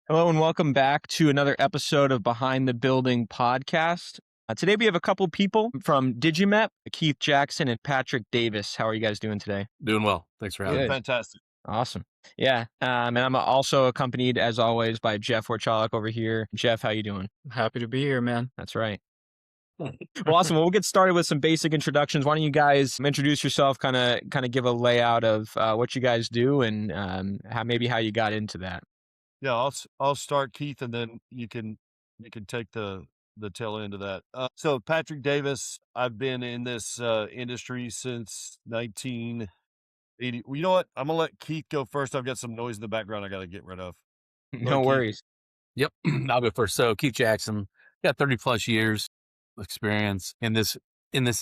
Hello and welcome back to another episode of Behind the Building podcast. Today we have a couple people from DigiMEP, Keith Jackson and Patrick Davis. How are you guys doing today? Doing well. Thanks for having Good. me. Fantastic. Awesome. Yeah. And I'm also accompanied as always by Jeff Warchalik over here. Jeff, how you doing? Happy to be here, man. That's right. Well, awesome. Well, we'll get started with some basic introductions. Why don't you guys introduce yourself, kind of give a layout of what you guys do and how you got into that. Yeah, I'll start, Keith, and then you can take the tail end of that. So Patrick Davis, I've been in this industry since 1980. Well, you know what? I'm gonna let Keith go first. I've got some noise in the background I got to get rid of. No Keith. worries. Yep. I'll go first. So Keith Jackson, got 30 plus years experience in this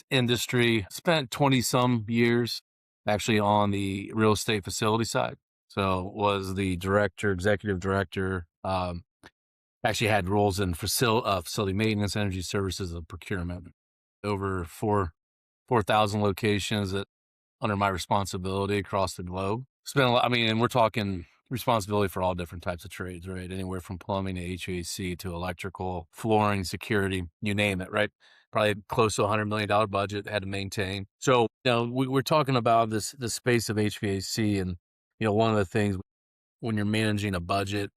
industry. Spent 20 some years actually on the real estate facility side. So was the executive director, actually had roles in facility maintenance, energy services, and procurement. Over 4,000 locations that under my responsibility across the globe. Spent a lot, and we're talking responsibility for all different types of trades, right? Anywhere from plumbing to HVAC to electrical, flooring, security, you name it, right? Probably close to $100 million budget had to maintain. So, we're talking about this space of HVAC, and one of the things when you're managing a budget,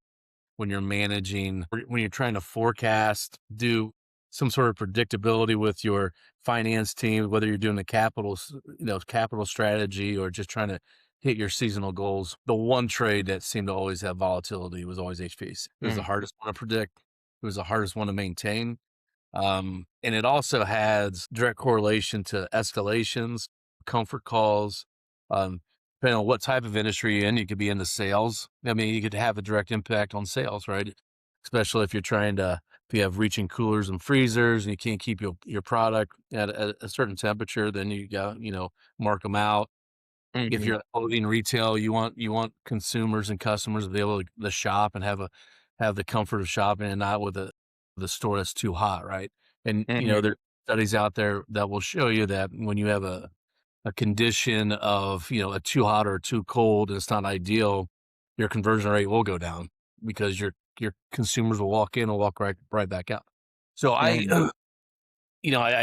when you're trying to forecast, do some sort of predictability with your finance team, whether you're doing the capital strategy or just trying to hit your seasonal goals. The one trade that seemed to always have volatility was always HVAC. It was the hardest one to predict. It was the hardest one to maintain. And it also has direct correlation to escalations, comfort calls, depending on what type of industry you're in. You could be into sales. You could have a direct impact on sales, right? Especially if you have reaching coolers and freezers and you can't keep your product at a certain temperature, then you got, mark them out. Mm-hmm. If you're clothing retail, you want consumers and customers to be able to shop and have the comfort of shopping and not with the store that's too hot, right? And, there are studies out there that will show you that when you have a condition of, a too hot or too cold and it's not ideal, your conversion rate will go down because your consumers will walk in and walk right back out. So I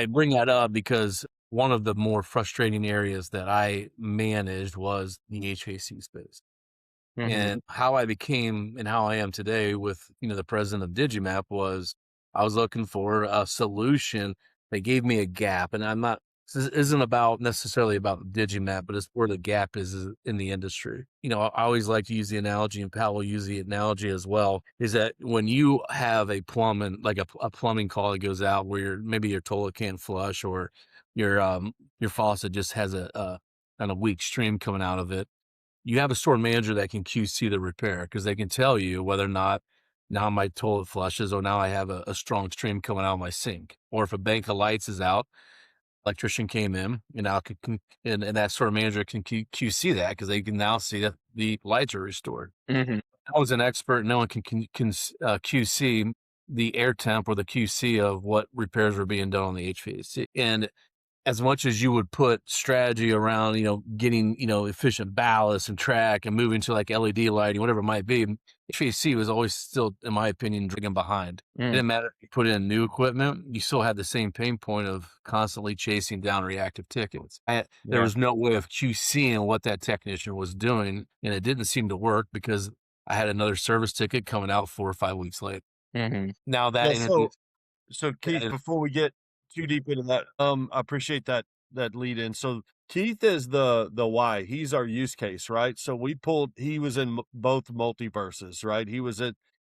bring that up because one of the more frustrating areas that I managed was the HVAC space. And how I became and how I am today with, the president of DigiMEP was I was looking for a solution that gave me a gap. And this isn't necessarily about DigiMEP, but it's where the gap is in the industry. I always like to use the analogy, and Pat will use the analogy as well, is that when you have a plumbing call that goes out where maybe your toilet can't flush or your faucet just has a weak stream coming out of it, you have a store manager that can QC the repair because they can tell you whether or not now my toilet flushes or now I have a strong stream coming out of my sink. Or if a bank of lights is out, electrician came in and now and that store manager can QC that because they can now see that the lights are restored. I was an expert. No one can QC the air temp or the QC of what repairs are being done on the HVAC. And as much as you would put strategy around, getting, efficient ballast and track and moving to like LED lighting, whatever it might be, HVAC was always still, in my opinion, dragging behind. It didn't matter if you put in new equipment, you still had the same pain point of constantly chasing down reactive tickets. There was no way of QCing what that technician was doing, and it didn't seem to work because I had another service ticket coming out 4 or 5 weeks later. Now that So Keith, before we get too deep into that, I appreciate that lead in. So Keith is the why. He's our use case, right? So he was in both multiverses, right?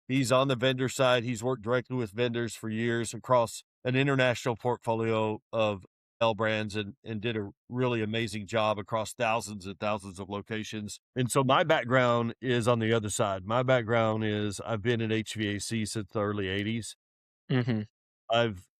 He's on the vendor side. He's worked directly with vendors for years across an international portfolio of L brands and did a really amazing job across thousands and thousands of locations. And so my background is on the other side. My background is I've been in HVAC since the early 80s.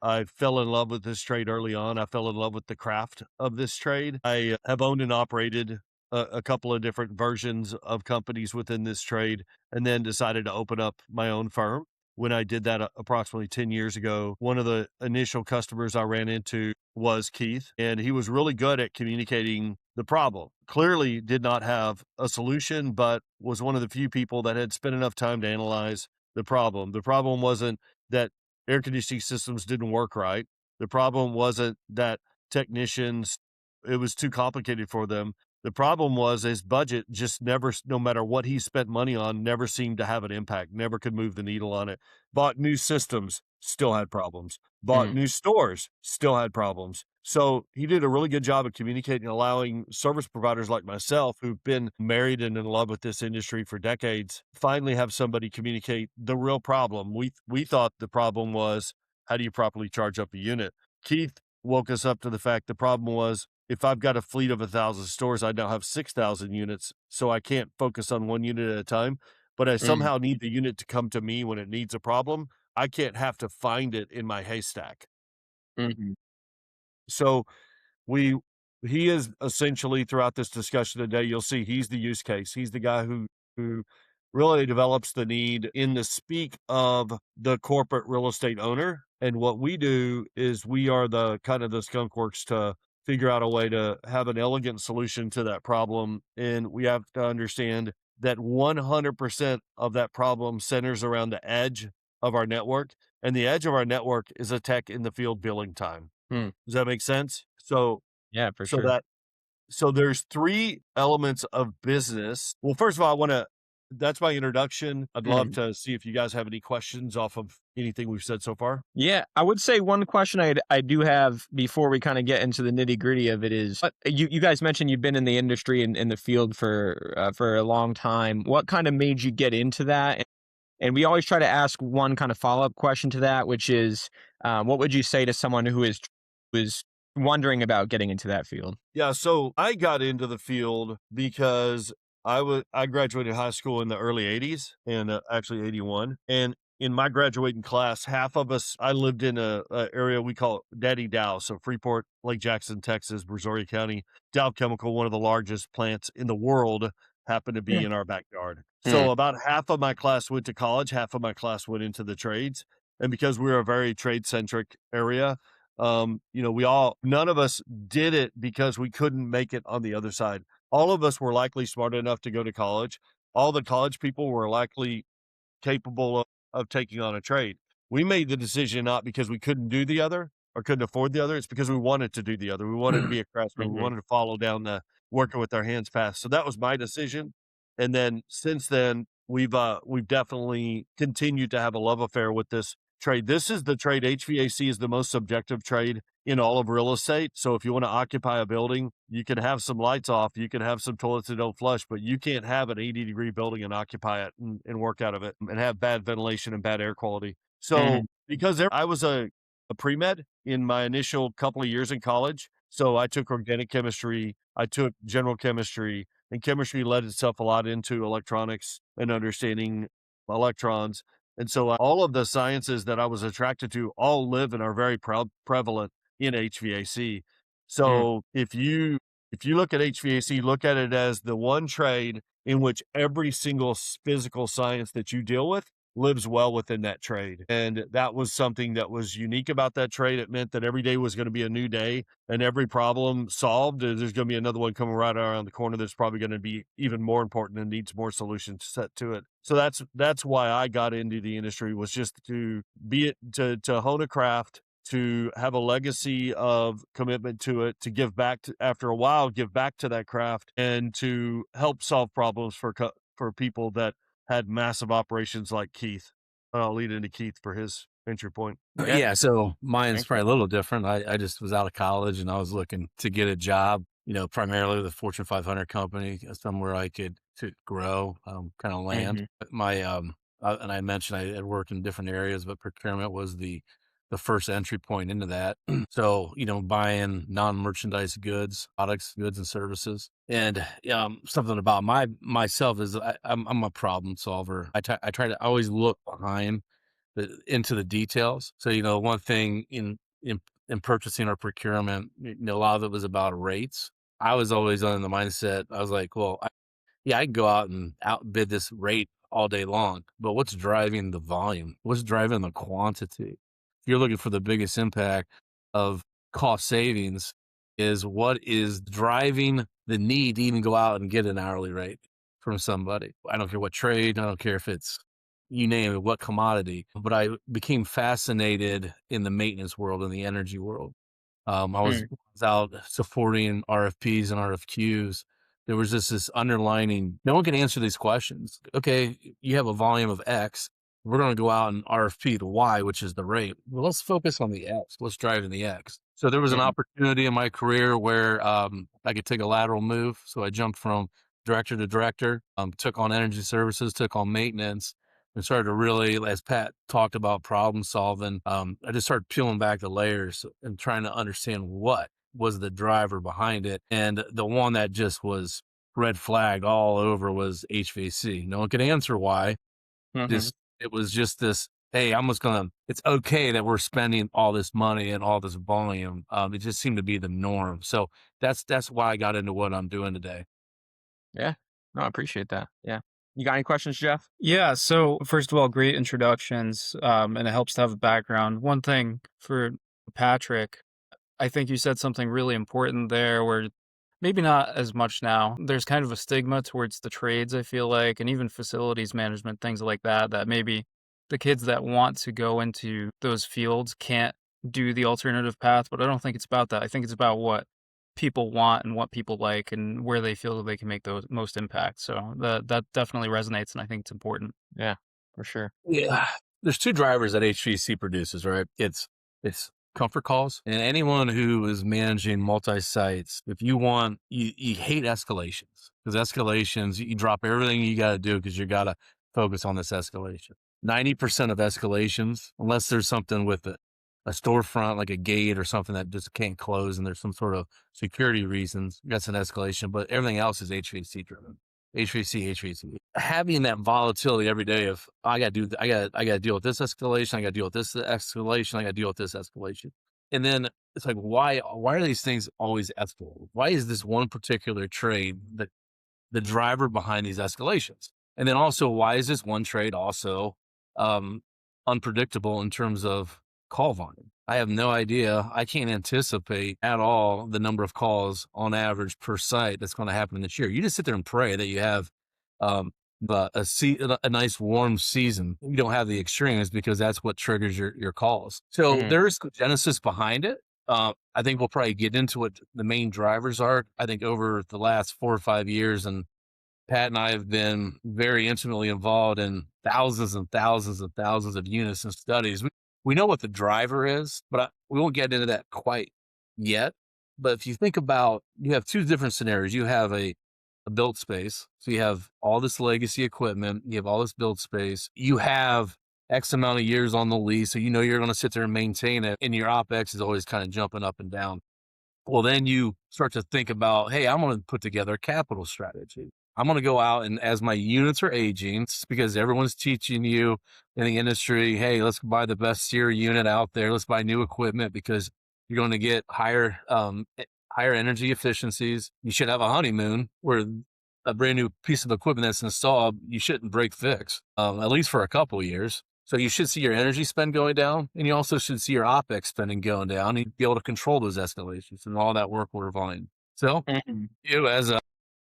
I fell in love with this trade early on. I fell in love with the craft of this trade. I have owned and operated a couple of different versions of companies within this trade, and then decided to open up my own firm. When I did that approximately 10 years ago, one of the initial customers I ran into was Keith, and he was really good at communicating the problem. Clearly did not have a solution, but was one of the few people that had spent enough time to analyze the problem. The problem wasn't that air conditioning systems didn't work right. The problem wasn't that technicians, it was too complicated for them. The problem was his budget just never, no matter what he spent money on, never seemed to have an impact, never could move the needle on it. Bought new systems, still had problems. Bought Mm, new stores, still had problems. So he did a really good job of communicating, allowing service providers like myself, who've been married and in love with this industry for decades, finally have somebody communicate the real problem. We thought the problem was, how do you properly charge up a unit? Keith woke us up to the fact the problem was, if I've got a fleet of 1,000 stores, I now have 6,000 units, so I can't focus on one unit at a time. But I mm, somehow need the unit to come to me when it needs a problem. I can't have to find it in my haystack. mhm, So we he is essentially, throughout this discussion today, you'll see he's the use case. He's the guy who really develops the need in the speak of the corporate real estate owner. And what we do is we are the kind of the skunk works to figure out a way to have an elegant solution to that problem. And we have to understand that 100% of that problem centers around the edge of our network. And the edge of our network is a tech in the field billing time. mm. Does that make sense? So Yeah, for so sure. that so there's 3 elements of business. Well, first of all, I wanna that's my introduction. I'd love Mm. to see if you guys have any questions off of anything we've said so far. Yeah, I would say one question I do have before we kind of get into the nitty gritty of it is, you guys mentioned you've been in the industry and in the field for a long time. What kind of made you get into that? And we always try to ask one kind of follow up question to that, which is, what would you say to someone who is wondering about getting into that field? Yeah, so I got into the field because I graduated high school in the early '80s and, actually '81, and in my graduating class, half of us I lived in a area we call Daddy Dow, so Freeport, Lake Jackson, Texas, Brazoria County. Dow Chemical, one of the largest plants in the world, happened to be Mm, in our backyard. mm, So about half of my class went to college, half of my class went into the trades, and because we're a very trade-centric area, we all none of us did it because we couldn't make it on the other side. All of us were likely smart enough to go to college. All the college people were likely capable of taking on a trade. We made the decision not because we couldn't do the other or couldn't afford the other. It's because we wanted to do the other. We wanted to be a craftsman. We mhm, wanted to follow down the working with our hands path. So that was my decision. And then since then, we've definitely continued to have a love affair with this trade. This is the trade. HVAC is the most subjective trade in all of real estate. So if you want to occupy a building, you can have some lights off, you can have some toilets that don't flush, but you can't have an 80-degree building and occupy it and work out of it and have bad ventilation and bad air quality. So mhm, because I was a pre-med in my initial couple of years in college, so I took organic chemistry, I took general chemistry, and chemistry led itself a lot into electronics and understanding electrons. And so all of the sciences that I was attracted to all live and are very prevalent in HVAC. mm. So if you look at HVAC, look at it as the one trade in which every single physical science that you deal with lives well within that trade. And that was something that was unique about that trade. It meant that every day was going to be a new day and every problem solved. There's going to be another one coming right around the corner that's probably going to be even more important and needs more solutions set to it. So that's why I got into the industry, was just to be it to hone a craft, to have a legacy of commitment to it, to give back to, after a while, give back to that craft, and to help solve problems for people that had massive operations like Keith. I'll lead into Keith for his entry point. Yeah, Yeah, so mine's thank you. probably a little different. I just was out of college and I was looking to get a job, primarily with a Fortune 500 company, somewhere I could to grow, kind of land. Mhm, And I mentioned I had worked in different areas, but procurement was the first entry point into that. So, buying non-merchandise goods, products, goods and services. And something about myself is I'm a problem solver. I try to always look behind into the details. So, one thing in purchasing or procurement, a lot of it was about rates. I was always on the mindset. I was like, well, yeah, I can go out and outbid this rate all day long, but what's driving the volume? What's driving the quantity? If you're looking for the biggest impact of cost savings, is what is driving the need to even go out and get an hourly rate from somebody. I don't care what trade. I don't care if it's, you name it, what commodity. But I became fascinated in the maintenance world and the energy world. I was out supporting RFPs and RFQs. There was just this underlining, no one can answer these questions. Okay, you have a volume of X. We're going to go out and RFP the Y, which is the rate. Well, let's focus on the X. Let's drive in the X. So there was an opportunity in my career where I could take a lateral move. So I jumped from director to director, took on energy services, took on maintenance, and started to really, as Pat talked about problem solving, I just started peeling back the layers and trying to understand what was the driver behind it. And the one that just was red flagged all over was HVAC. No one could answer why. Just it was just this, hey, it's okay that we're spending all this money and all this volume. It just seemed to be the norm. So that's why I got into what I'm doing today. Yeah. No, I appreciate that. Yeah. You got any questions, Jeff? Yeah, so first of all, great introductions, and it helps to have a background. One thing for Patrick, I think you said something really important there where maybe not as much now. There's kind of a stigma towards the trades, I feel like, and even facilities management, things like that, that maybe the kids that want to go into those fields can't do the alternative path, but I don't think it's about that. I think it's about what people want and what people like and where they feel that they can make those most impact. So that definitely resonates, and I think it's important. Yeah, for sure. Yeah. There's two drivers that HVC produces, right? It's comfort calls, and anyone who is managing multi-sites, if you hate escalations, because escalations, you drop everything you got to do because you got to focus on this escalation. 90% of escalations, unless there's something with a storefront, like a gate or something that just can't close and there's some sort of security reasons, that's an escalation, but everything else is HVAC driven. HVAC. Having that volatility every day of I got to deal with this escalation, I got to deal with this escalation, I got to deal with this escalation, and then it's like why are these things always escalating? Why is this one particular trade the driver behind these escalations? And then also why is this one trade also unpredictable in terms of call volume? I have no idea. I can't anticipate at all the number of calls on average per site that's going to happen this year. You just sit there and pray that you have a nice warm season. You don't have the extremes because that's what triggers your calls. So there's the genesis behind it. I think we'll probably get into what the main drivers are. I think over the last 4 or 5 years, and Pat and I have been very intimately involved in thousands and thousands and thousands of units and studies. We know what the driver is, but we won't get into that quite yet. But if you think about, you have two different scenarios. You have a built space. So you have all this legacy equipment. You have all this built space. You have X amount of years on the lease. So you know you're going to sit there and maintain it. And your OpEx is always kind of jumping up and down. Well, then you start to think about, hey, I'm going to put together a capital strategy. I'm going to go out and as my units are aging, because everyone's teaching you in the industry, hey, let's buy the best SEER unit out there. Let's buy new equipment because you're going to get higher energy efficiencies. You should have a honeymoon where a brand new piece of equipment that's installed, you shouldn't break fix, at least for a couple of years. So you should see your energy spend going down, and you also should see your OpEx spending going down and be able to control those escalations and all that work order volume. So you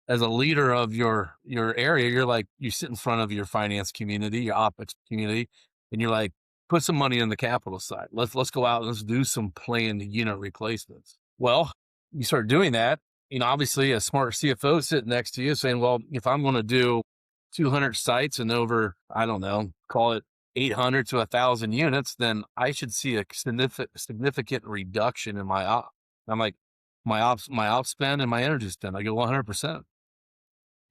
as a leader of your area, you sit in front of your finance community, your OpEx community, and you're like, put some money in the capital side. Let's go out and let's do some planned unit replacements. Well, you start doing that. Obviously a smart CFO sitting next to you saying, well, if I'm going to do 200 sites and over, I don't know, call it 800 to 1,000 units, then I should see a significant reduction in my op. I'm like, my op spend and my energy spend. I go 100%.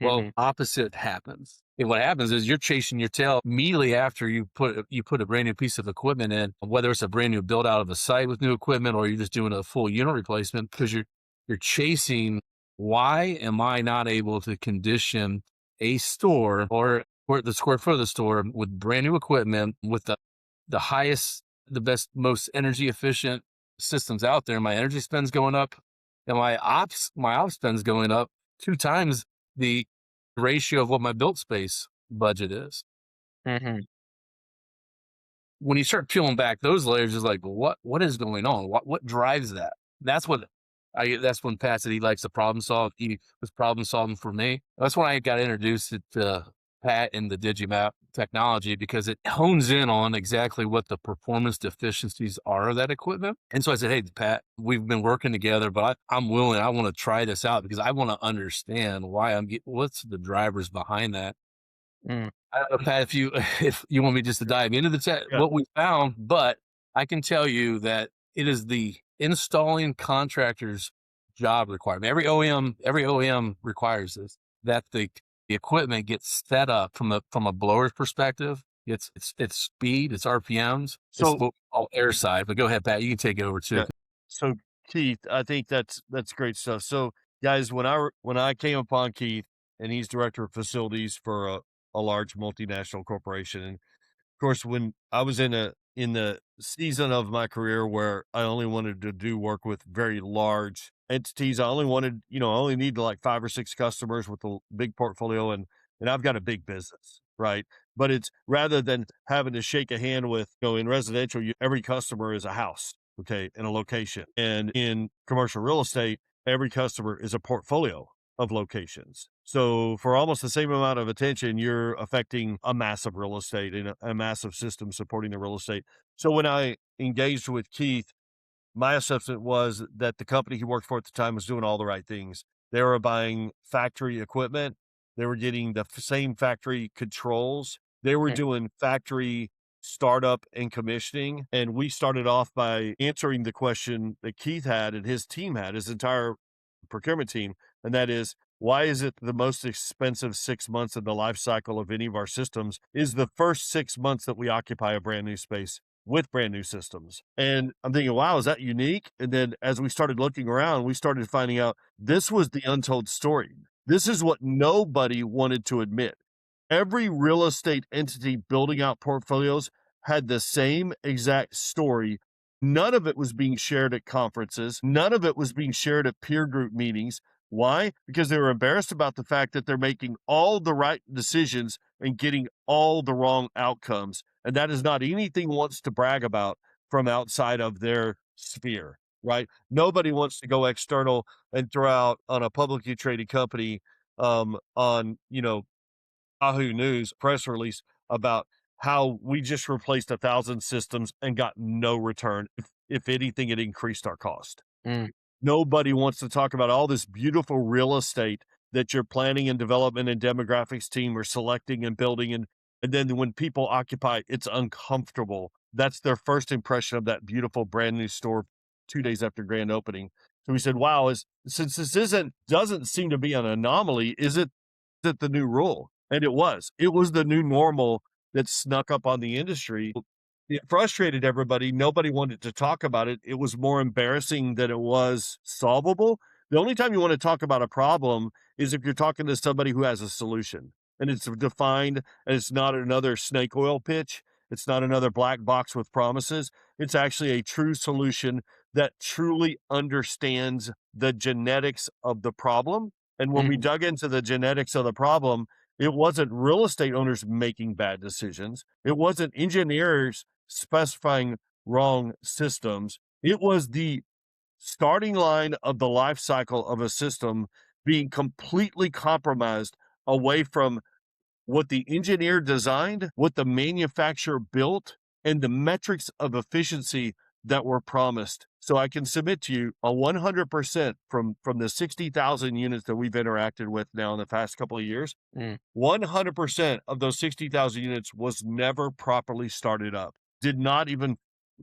Well, opposite happens. And what happens is you're chasing your tail immediately after you put a brand new piece of equipment in, whether it's a brand new build out of a site with new equipment or you're just doing a full unit replacement, because you're chasing, why am I not able to condition a store or the square foot of the store with brand new equipment with the highest, the best, most energy efficient systems out there? My energy spend's going up and my ops spend's going up 2 times the ratio of what my built space budget is. When you start peeling back those layers, it's like, what is going on? What drives that? That's when Pat said he likes to problem solve. He was problem solving for me. That's when I got introduced to Pat in the DigiMEP technology because it hones in on exactly what the performance deficiencies are of that equipment. And so I said, hey, Pat, we've been working together, but I'm willing, I want to try this out because I want to understand why what's the drivers behind that. Mm. I don't know, Pat, if you want me just to dive into Yeah. what we found, but I can tell you that it is the installing contractor's job requirement. Every OEM requires this, that the equipment gets set up from a blower's perspective. It's speed, it's RPMs, it's So what we call air side. But go ahead, Pat, you can take it over too. yeah. So Keith, I think that's great stuff. So guys, when I came upon Keith, and he's director of facilities for a large multinational corporation, and of course, when I was in the season of my career where I only wanted to do work with very large entities, I only need like 5 or 6 customers with a big portfolio, and I've got a big business, right? But it's rather than having to shake a hand with, in residential, every customer is a house, okay, in a location. And in commercial real estate, every customer is a portfolio of locations. So for almost the same amount of attention, you're affecting a massive real estate and a massive system supporting the real estate. So when I engaged with Keith, my assessment was that the company he worked for at the time was doing all the right things. They were buying factory equipment. They were getting the same factory controls. They were Mm. doing factory startup and commissioning. And we started off by answering the question that Keith had and his team had, his entire procurement team. And that is, why is it the most expensive 6 months in the life cycle of any of our systems is the first 6 months that we occupy a brand new space with brand new systems? And I'm thinking, wow, is that unique? And then as we started looking around, we started finding out this was the untold story. This is what nobody wanted to admit. Every real estate entity building out portfolios had the same exact story. None of it was being shared at conferences. None of it was being shared at peer group meetings. Why? Because they were embarrassed about the fact that they're making all the right decisions and getting all the wrong outcomes. And that is not anything wants to brag about from outside of their sphere, right? Nobody wants to go external and throw out on a publicly traded company on, Yahoo News press release about how we just replaced 1,000 systems and got no return. If anything, it increased our cost. Mm. Nobody wants to talk about all this beautiful real estate that your planning and development and demographics team are selecting and building. And then when people occupy, it's uncomfortable. That's their first impression of that beautiful brand new store 2 days after grand opening. So we said, wow, since this doesn't seem to be an anomaly, is it the new rule? And it was the new normal that snuck up on the industry. It frustrated everybody. Nobody wanted to talk about it. It was more embarrassing than it was solvable. The only time you want to talk about a problem is if you're talking to somebody who has a solution and it's defined and it's not another snake oil pitch. It's not another black box with promises. It's actually a true solution that truly understands the genetics of the problem. And when we dug into the genetics of the problem, it wasn't real estate owners making bad decisions. It wasn't engineers specifying wrong systems. It was the starting line of the life cycle of a system being completely compromised away from what the engineer designed, what the manufacturer built, and the metrics of efficiency that were promised. So I can submit to you a 100% from the 60,000 units that we've interacted with now in the past couple of years. 100% of those 60,000 units was never properly started up, did not even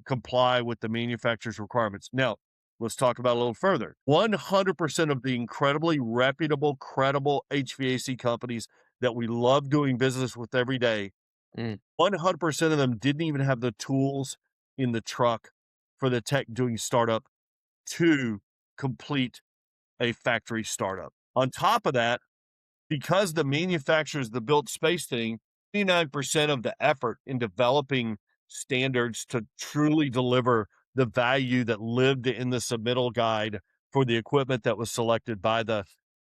comply with the manufacturer's requirements. Now, let's talk about it a little further. 100% of the incredibly reputable, credible HVAC companies that we love doing business with every day, 100% of them didn't even have the tools in the truck for the tech doing startup to complete a factory startup. On top of that, because the manufacturers, the built space thing, 29% of the effort in developing standards to truly deliver the value that lived in the submittal guide for the equipment that was selected by the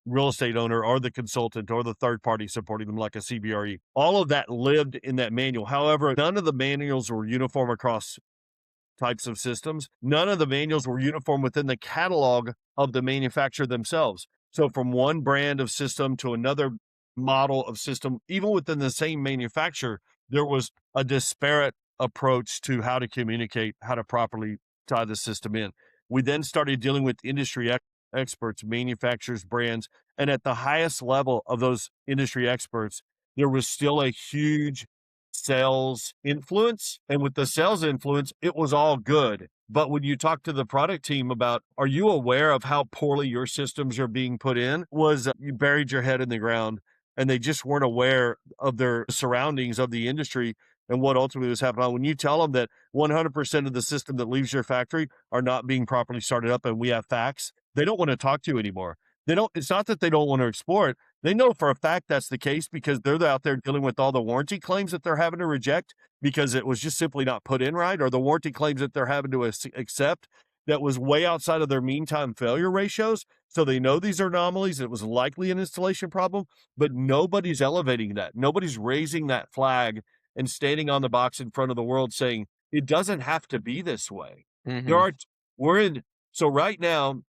real estate owner or the consultant or the third party supporting them like a CBRE. All of that lived in that manual. However, none of the manuals were uniform across types of systems. None of the manuals were uniform within the catalog of the manufacturer themselves. So from one brand of system to another model of system, even within the same manufacturer, there was a disparate approach to how to communicate, how to properly tie the system in. We then started dealing with industry experts, manufacturers, brands, and at the highest level of those industry experts, there was still a huge sales influence. And with the sales influence, it was all good. But when you talk to the product team about, are you aware of how poorly your systems are being put in? You buried your head in the ground and they just weren't aware of their surroundings of the industry and what ultimately was happening. When you tell them that 100% of the system that leaves your factory are not being properly started up and we have facts, they don't want to talk to you anymore. It's not that they don't want to explore it. They know for a fact that's the case because they're out there dealing with all the warranty claims that they're having to reject because it was just simply not put in right, or the warranty claims that they're having to accept that was way outside of their mean time failure ratios. So they know these are anomalies. It was likely an installation problem, but nobody's elevating that. Nobody's raising that flag and standing on the box in front of the world saying, it doesn't have to be this way. So right now,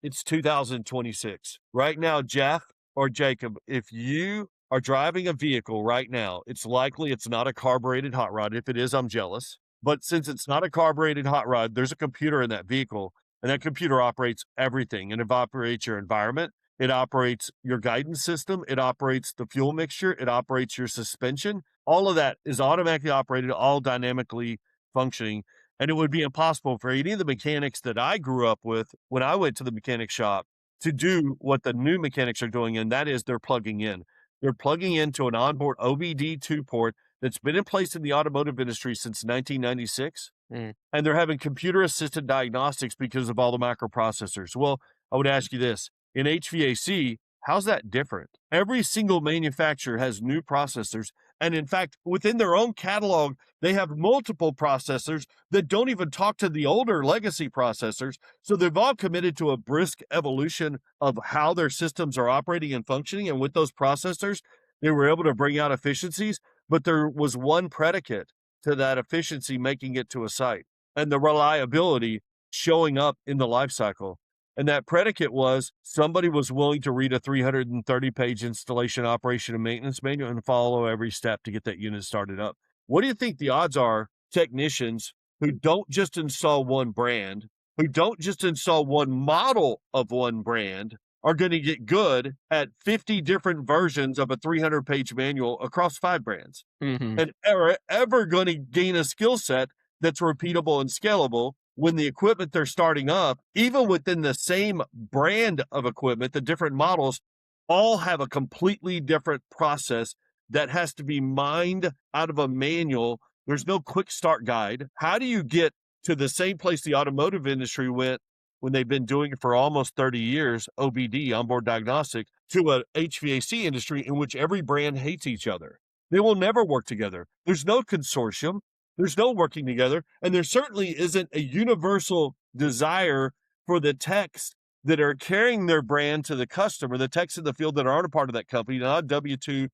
it's 2026. Right now, Jeff or Jacob, if you are driving a vehicle right now, it's likely it's not a carbureted hot rod. If it is, I'm jealous. But since it's not a carbureted hot rod, there's a computer in that vehicle, and that computer operates everything. And it operates your environment. It operates your guidance system. It operates the fuel mixture. It operates your suspension. All of that is automatically operated, all dynamically functioning. And it would be impossible for any of the mechanics that I grew up with when I went to the mechanic shop to do what the new mechanics are doing, and that is they're plugging in. They're plugging into an onboard OBD2 port that's been in place in the automotive industry since 1996, and they're having computer-assisted diagnostics because of all the microprocessors. Well, I would ask you this. In HVAC, how's that different? Every single manufacturer has new processors, and in fact, within their own catalog, they have multiple processors that don't even talk to the older legacy processors. So they've all committed to a brisk evolution of how their systems are operating and functioning. And with those processors, they were able to bring out efficiencies, but there was one predicate to that efficiency making it to a site, and the reliability showing up in the life cycle. And that predicate was somebody was willing to read a 330-page installation, operation, and maintenance manual and follow every step to get that unit started up. What do you think the odds are technicians who don't just install one brand, who don't just install one model of one brand, are going to get good at 50 different versions of a 300-page manual across 5 brands? And are ever going to gain a skill set that's repeatable and scalable when the equipment they're starting up, even within the same brand of equipment, the different models all have a completely different process that has to be mined out of a manual. There's no quick start guide. How do you get to the same place the automotive industry went when they've been doing it for almost 30 years, OBD, onboard diagnostic, to a HVAC industry in which every brand hates each other? They will never work together. There's no consortium. There's no working together. And there certainly isn't a universal desire for the techs that are carrying their brand to the customer, the techs in the field that aren't a part of that company, not a W-2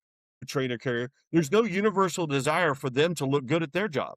trainer carrier. There's no universal desire for them to look good at their job.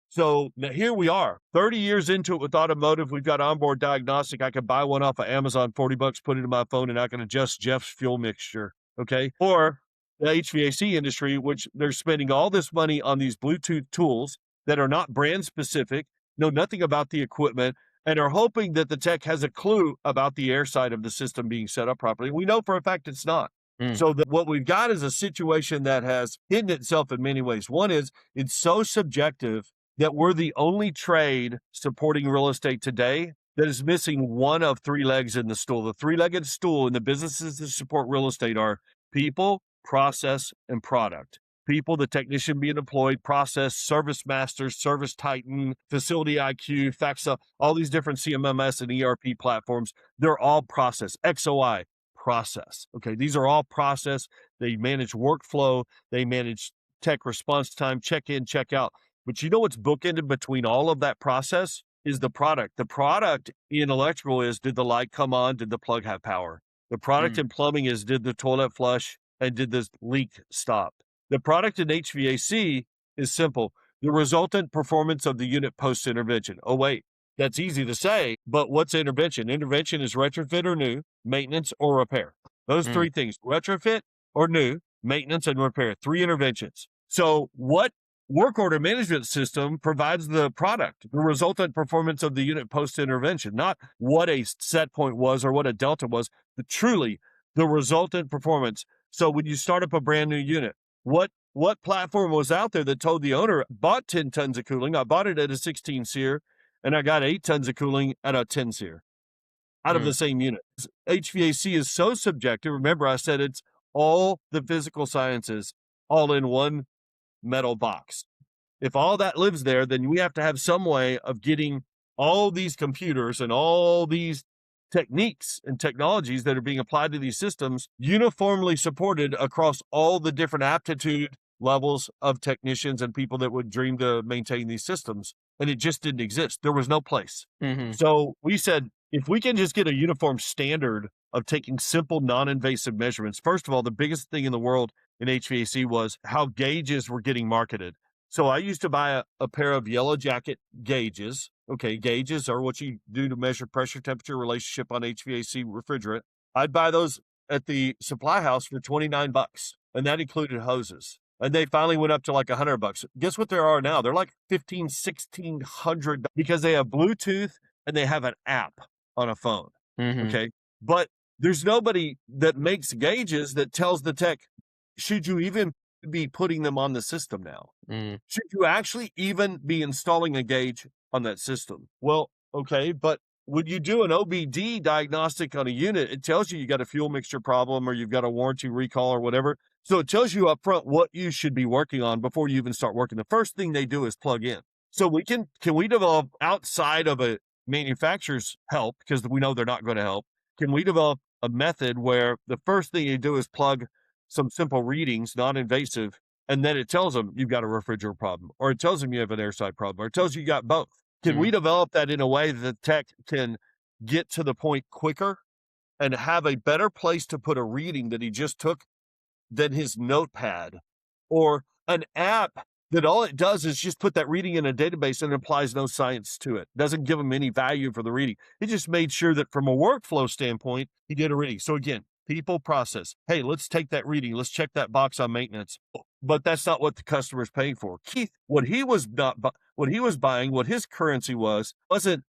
So now here we are, 30 years into it with automotive. We've got onboard diagnostic. I could buy one off of Amazon, $40, put it in my phone, and I can adjust Jeff's fuel mixture. Okay. Or the HVAC industry, which they're spending all this money on these Bluetooth tools that are not brand specific, know nothing about the equipment, and are hoping that the tech has a clue about the air side of the system being set up properly. We know for a fact it's not. So what we've got is a situation that has hidden itself in many ways. One is it's so subjective that we're the only trade supporting real estate today that is missing one of 3 legs in the stool. The 3-legged stool in the businesses that support real estate are people, process, and product. People, the technician being employed, process, service masters, service titan, facility IQ, FACSA, all these different CMMS and ERP platforms. They're all process. XOI, process. Okay, these are all process. They manage workflow. They manage tech response time, check in, check out. But you know what's bookended between all of that process is the product. The product in electrical is, did the light come on? Did the plug have power? The product in plumbing is, did the toilet flush and did this leak stop? The product in HVAC is simple. The resultant performance of the unit post-intervention. Oh, wait, that's easy to say, but what's intervention? Intervention is retrofit or new, maintenance or repair. Those 3 things. Retrofit or new, maintenance, and repair. 3 interventions. So what work order management system provides the product, the resultant performance of the unit post-intervention, not what a set point was or what a delta was, but truly the resultant performance. So when you start up a brand new unit, what platform was out there that told the owner, bought 10 tons of cooling, I bought it at a 16 SEER, and I got 8 tons of cooling at a 10 SEER out of the same unit. HVAC is so subjective. Remember, I said it's all the physical sciences all in one metal box. If all that lives there, then we have to have some way of getting all these computers and all these techniques and technologies that are being applied to these systems uniformly supported across all the different aptitude levels of technicians and people that would dream to maintain these systems. And it just didn't exist. There was no place. So we said, if we can just get a uniform standard of taking simple, non-invasive measurements. First of all, the biggest thing in the world in HVAC was how gauges were getting marketed. So I used to buy a pair of yellow jacket gauges. Okay, gauges are what you do to measure pressure temperature relationship on HVAC refrigerant. I'd buy those at the supply house for $29, and that included hoses. And they finally went up to like $100. Guess what they are now? They're like $1,500, $1,600 because they have Bluetooth and they have an app on a phone. Okay, but there's nobody that makes gauges that tells the tech, should you even be putting them on the system now? Should you actually even be installing a gauge on that system? Well, okay, but when you do an OBD diagnostic on a unit, it tells you got a fuel mixture problem or you've got a warranty recall or whatever. So it tells you up front what you should be working on before you even start working. The first thing they do is plug in. So can we develop outside of a manufacturer's help, because we know they're not going to help, can we develop a method where the first thing you do is plug some simple readings, non-invasive, and then it tells them you've got a refrigerator problem, or it tells them you have an air side problem, or it tells you got both. Can we develop that in a way that the tech can get to the point quicker and have a better place to put a reading that he just took than his notepad, or an app that all it does is just put that reading in a database and applies no science to it. Doesn't give him any value for the reading. It just made sure that from a workflow standpoint, he did a reading. So again, people process. Hey, let's take that reading. Let's check that box on maintenance. But that's not what the customer's paying for. Keith, what he was buying, what his currency wasn't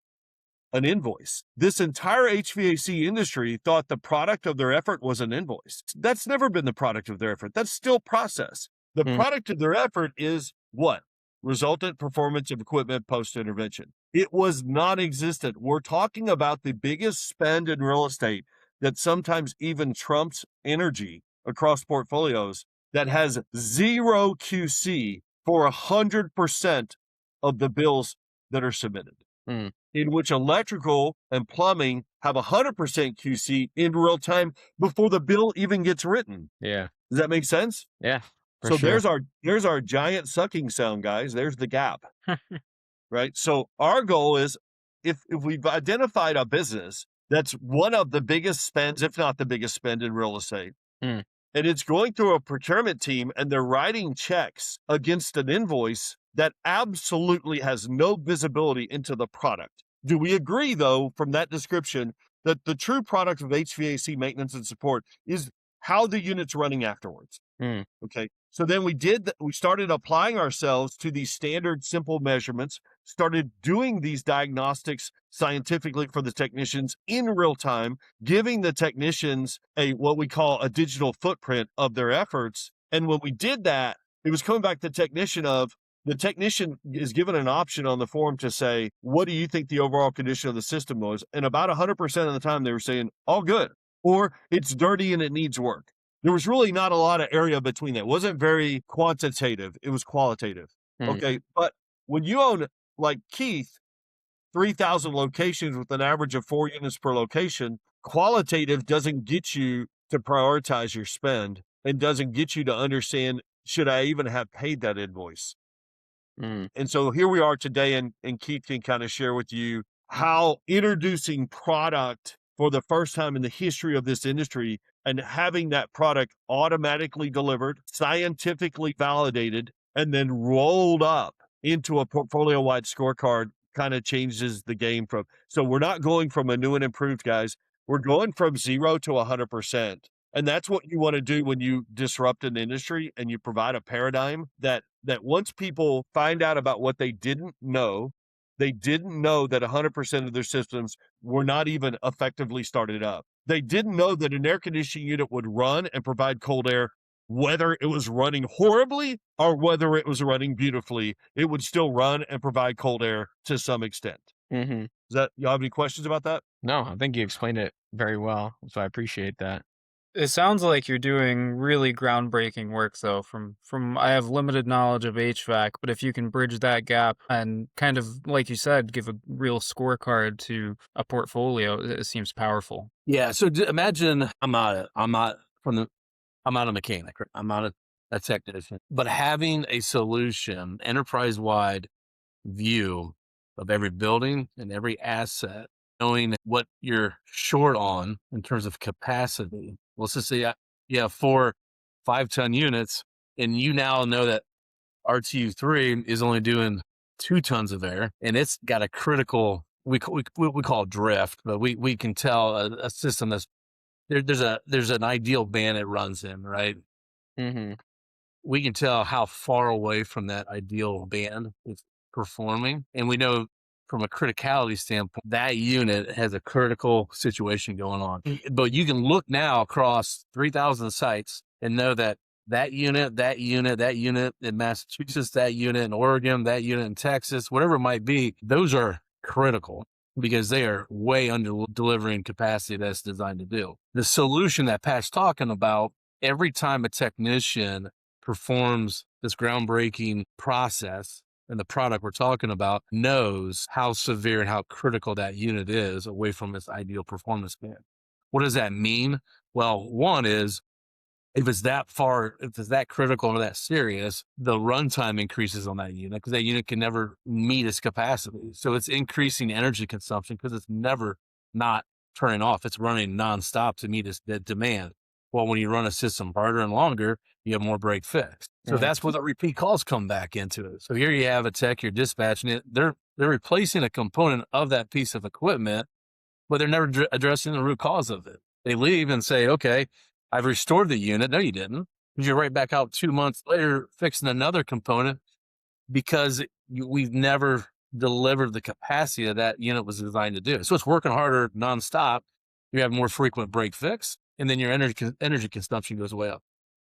an invoice. This entire HVAC industry thought the product of their effort was an invoice. That's never been the product of their effort. That's still process. The product of their effort is what? Resultant performance of equipment post-intervention. It was non-existent. We're talking about the biggest spend in real estate that sometimes even trumps energy across portfolios that has zero QC for 100% of the bills that are submitted, in which electrical and plumbing have 100% QC in real time before the bill even gets written. Yeah. Does that make sense? Yeah. So there's our giant sucking sound, guys. There's the gap, right? So our goal is if we've identified a business that's one of the biggest spends, if not the biggest spend in real estate, and it's going through a procurement team and they're writing checks against an invoice that absolutely has no visibility into the product. Do we agree, though, from that description, that the true product of HVAC maintenance and support is how the unit's running afterwards? Okay. So then we started applying ourselves to these standard simple measurements, started doing these diagnostics scientifically for the technicians in real time, giving the technicians what we call a digital footprint of their efforts. And when we did that, it was coming back to the technician is given an option on the form to say, what do you think the overall condition of the system was? And about 100% of the time they were saying, all good, or it's dirty and it needs work. There was really not a lot of area between that. It wasn't very quantitative. It was qualitative. Okay. But when you own, like Keith, 3,000 locations with an average of 4 units per location, qualitative doesn't get you to prioritize your spend and doesn't get you to understand, should I even have paid that invoice? And so here we are today, and Keith can kind of share with you how introducing product for the first time in the history of this industry and having that product automatically delivered, scientifically validated, and then rolled up into a portfolio-wide scorecard kind of changes the game so we're not going from a new and improved, guys. We're going from 0 to 100%. And that's what you want to do when you disrupt an industry and you provide a paradigm that once people find out about what they didn't know that 100% of their systems were not even effectively started up. They didn't know that an air conditioning unit would run and provide cold air, whether it was running horribly or whether it was running beautifully. It would still run and provide cold air to some extent. Mm-hmm. Y'all have any questions about that? No, I think you explained it very well, so I appreciate that. It sounds like you're doing really groundbreaking work, though. From I have limited knowledge of HVAC, but if you can bridge that gap and kind of, like you said, give a real scorecard to a portfolio, it seems powerful. Yeah. So imagine I'm not a mechanic. Right? I'm not a technician, but having a solution, enterprise-wide view of every building and every asset, knowing what you're short on in terms of capacity. Let's just say you have 4 5-ton units, and you now know that RTU3 is only doing 2 tons of air, and it's got a critical, we call drift, but we can tell a system that's there's an ideal band it runs in, right? Mm-hmm. We can tell how far away from that ideal band it's performing. And we know from a criticality standpoint, that unit has a critical situation going on. But you can look now across 3,000 sites and know that unit in Massachusetts, that unit in Oregon, that unit in Texas, whatever it might be, those are critical because they are way under delivering capacity that's designed to do. The solution that Pat's talking about, every time a technician performs this groundbreaking process, and the product we're talking about knows how severe and how critical that unit is away from its ideal performance band. What does that mean? Well, one is if it's that critical or that serious, the runtime increases on that unit because that unit can never meet its capacity. So it's increasing energy consumption because it's never not turning off. It's running nonstop to meet its demand. Well, when you run a system harder and longer, you have more break fix. So that's where the repeat calls come back into it. So here you have a tech, you're dispatching it. They're replacing a component of that piece of equipment, but they're never addressing the root cause of it. They leave and say, okay, I've restored the unit. No, you didn't. Because you're right back out 2 months later fixing another component because we've never delivered the capacity that unit was designed to do. So it's working harder nonstop. You have more frequent break fix, and then your energy consumption goes way up.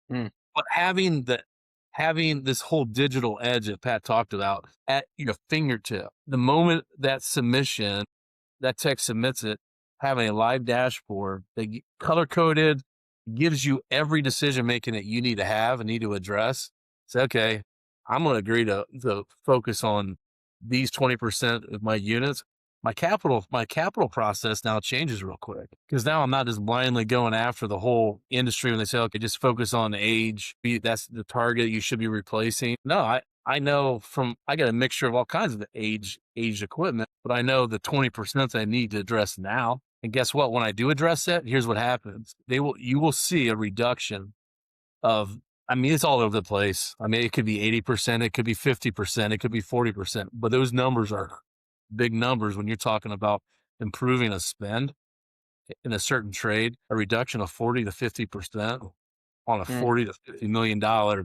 Mm. But having this whole digital edge that Pat talked about at your fingertip, the moment that tech submits it, having a live dashboard that color coded gives you every decision making that you need to have and need to address. Say, okay, I'm going to agree to focus on these 20% of my units. My capital process now changes real quick because now I'm not just blindly going after the whole industry when they say, okay, just focus on age. That's the target you should be replacing. No, I know I got a mixture of all kinds of aged equipment, but I know the 20% I need to address now. And guess what? When I do address that, here's what happens. You will see a reduction of, it's all over the place. It could be 80%, it could be 50%, it could be 40%, but those numbers are big numbers when you're talking about improving a spend in a certain trade, a reduction of 40 to 50% on a $40 to $50 million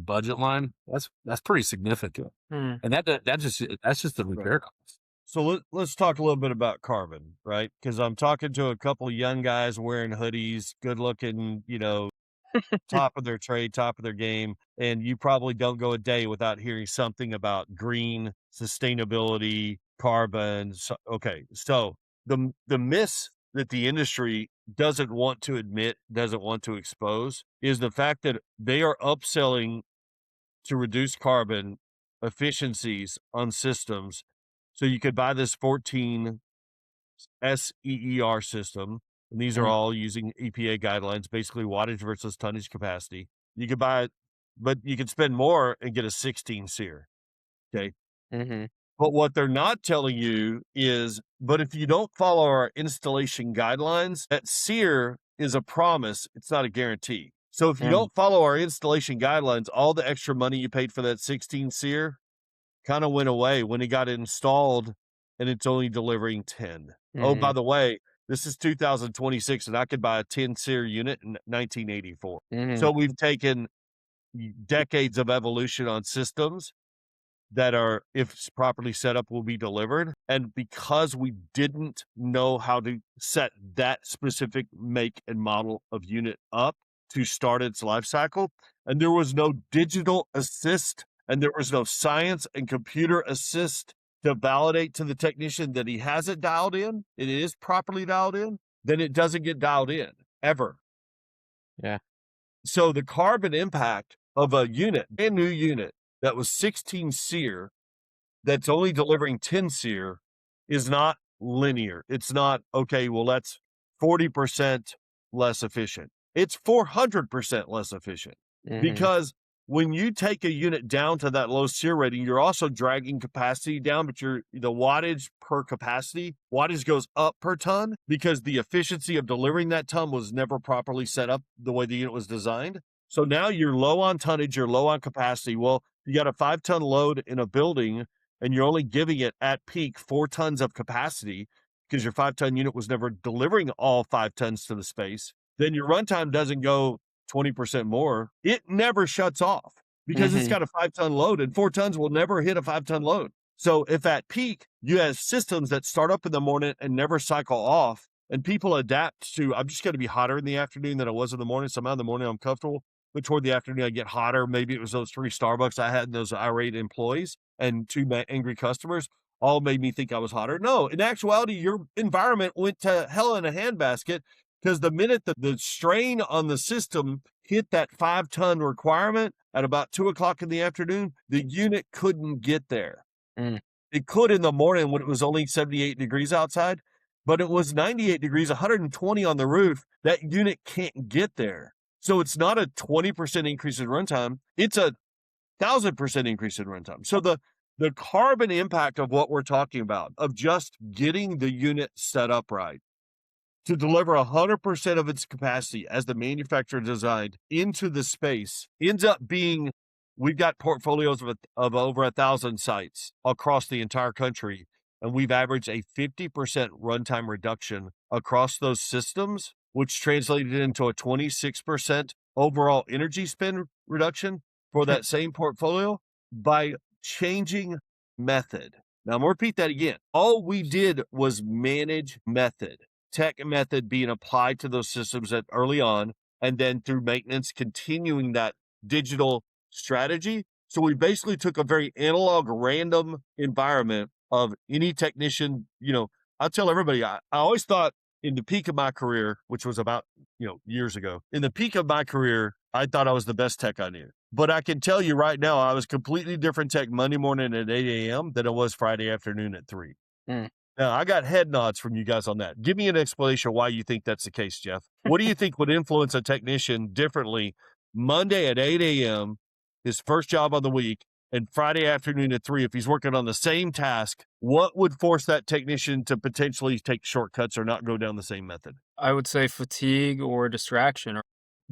budget line. That's pretty significant. And that's just the repair cost. So let's talk a little bit about carbon, right? Because I'm talking to a couple of young guys wearing hoodies, good looking, top of their trade, top of their game. And you probably don't go a day without hearing something about green, sustainability, carbon. So the miss that the industry doesn't want to admit, doesn't want to expose, is the fact that they are upselling to reduce carbon efficiencies on systems. So you could buy this 14 SEER system, and these are all using EPA guidelines, basically wattage versus tonnage capacity. You could buy it, but you could spend more and get a 16 SEER. Okay. Mm-hmm. But what they're not telling you is, but if you don't follow our installation guidelines, that SEER is a promise. It's not a guarantee. So if you don't follow our installation guidelines, all the extra money you paid for that 16 SEER kind of went away when it got installed and it's only delivering 10. Oh, by the way, This is 2026, and I could buy a 10 SEER unit in 1984. Mhm. So we've taken decades of evolution on systems that are, if properly set up, will be delivered. And because we didn't know how to set that specific make and model of unit up to start its life cycle, and there was no digital assist, and there was no science and computer assist to validate to the technician that he has it dialed in, it is properly dialed in, then it doesn't get dialed in ever. Yeah. So the carbon impact of a unit, brand new unit that was 16 SEER, that's only delivering 10 SEER, is not linear. It's not, okay, well, that's 40% less efficient. It's 400% less efficient. Mhm. Because when you take a unit down to that low SEER rating, you're also dragging capacity down, but the wattage per capacity, wattage goes up per ton because the efficiency of delivering that ton was never properly set up the way the unit was designed. So now you're low on tonnage, you're low on capacity. Well, you got a 5-ton load in a building and you're only giving it at peak 4 tons of capacity because your 5-ton unit was never delivering all 5 tons to the space. Then your runtime doesn't go 20% more. It never shuts off because it's Mhm. got a 5-ton load, and 4 tons will never hit a 5-ton load. So if at peak you have systems that start up in the morning and never cycle off, and people adapt to, I'm just going to be hotter in the afternoon than I was in the morning. Somehow in the morning I'm comfortable, but toward the afternoon I get hotter. Maybe it was those 3 Starbucks I had and those irate employees and 2 angry customers all made me think I was hotter. No, in actuality, your environment went to hell in a handbasket because the minute the strain on the system hit that 5-ton requirement at about 2:00 in the afternoon, the unit couldn't get there. Mm. It could in the morning when it was only 78 degrees outside, but it was 98 degrees, 120 on the roof. That unit can't get there. So it's not a 20% increase in runtime. It's a 1,000% increase in runtime. So the carbon impact of what we're talking about, of just getting the unit set up right, to deliver 100% of its capacity as the manufacturer designed into the space, ends up being, we've got portfolios of over 1,000 sites across the entire country, and we've averaged a 50% runtime reduction across those systems, which translated into a 26% overall energy spend reduction for that same portfolio by changing method. Now, I'm going to repeat that again. All we did was manage method. Tech method being applied to those systems at early on, and then through maintenance, continuing that digital strategy. So we basically took a very analog, random environment of any technician. I'll tell everybody, I always thought in the peak of my career, which was about, years ago, in the peak of my career, I thought I was the best tech I knew. But I can tell you right now, I was completely different tech Monday morning at 8 a.m. than it was Friday afternoon at 3. Mm. Now, I got head nods from you guys on that. Give me an explanation why you think that's the case, Jeff. What do you think would influence a technician differently Monday at 8 a.m., his first job of the week, and Friday afternoon at 3? If he's working on the same task, what would force that technician to potentially take shortcuts or not go down the same method? I would say fatigue or distraction.